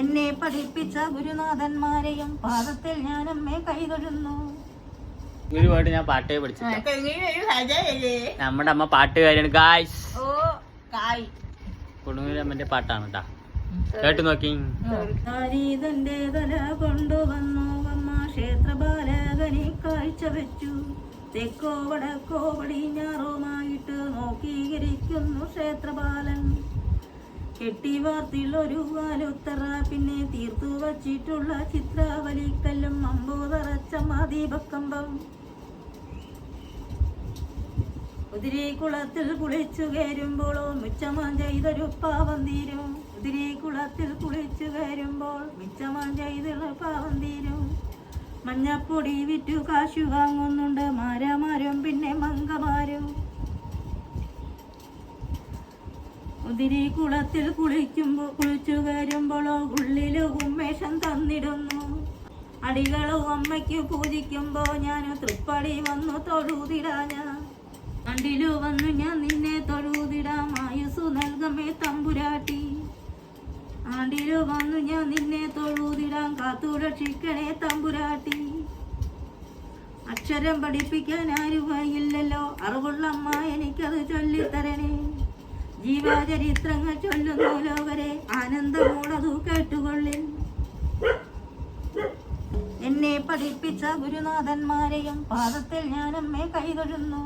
എന്നെ പഠിപ്പിച്ച ഗുരുനാഥന്മാരെയും പാദത്തിൽ ഞാൻ അമ്മേ കൈതൊഴുന്നു. ഒരുപാട് ഞാൻ പാട്ടേ പഠിച്ചു. നമ്മുടെ അമ്മ പാട്ടുകാരിയാണ് ഗായ്സ്. കൊടുങ്ങൂരമ്മന്റെ പാട്ടാണ് കേട്ടാ, കേട്ടു നോക്കി. തന്റെ തല കൊണ്ടുവന്നു അമ്മ ക്ഷേത്രപാലകനെ കാഴ്ച വെച്ചു. തെക്കോ വടക്കോ പടിഞ്ഞാറുമായിട്ട് നോക്കിയിരിക്കുന്നു ക്ഷേത്രപാലൻ. കെട്ടിവാർത്തിൽ ഒരു വാലുത്തറ, പിന്നെ തീർത്തു വച്ചിട്ടുള്ള ചിത്രാവലിക്കല്ലും അമ്പോതറച്ചമ്മ ദീപക്കമ്പം. കുതിരക്കുളത്തിൽ കുളിച്ചു കയറുമ്പോഴോ മിച്ചമാൻ ചെയ്തൊരു പാവം തീരും. കുതിരക്കുളത്തിൽ കുളിച്ചു കയറുമ്പോൾ മിച്ചമാൻ ചെയ്തൊരു പാവം തീരും. മഞ്ഞപ്പൊടി വിറ്റു കാശു വാങ്ങുന്നുണ്ട് മാരാമാരും പിന്നെ മങ്കമാരും. കുതിരക്കുളത്തിൽ കുളിച്ചു കയറുമ്പോഴോ ഉള്ളില് ഉന്മേഷം തന്നിടുന്നു. അടികളോ അമ്മയ്ക്ക് പൂജിക്കുമ്പോ ഞാൻ തൃപ്പടി വന്നു തൊഴുതിടാഞ്ഞ. കണ്ടിലു വന്നു ഞാൻ നിന്നെ തൊഴുതിടാം ആയുസു നൽകമേ തമ്പുരാട്ടി. ആണ്ടിലു വന്നു ഞാൻ നിന്നെ തൊഴുതിടാം കാത്തുരക്ഷിക്കണേ തമ്പുരാട്ടി. അക്ഷരം പഠിപ്പിക്കാൻ ആരുമായില്ലല്ലോ അറിവുള്ള അമ്മ എനിക്കത് ചൊല്ലിത്തരണേ. ജീവചരിത്രങ്ങൾ ചൊല്ലുന്നു ലോകരെ ആനന്ദമോടതു കേട്ടുകൊള്ളിൻ. എന്നെ പഠിപ്പിച്ച ഗുരുനാഥന്മാരെയും പാദത്തിൽ ഞാൻ അമ്മേ കൈതൊഴുന്നു.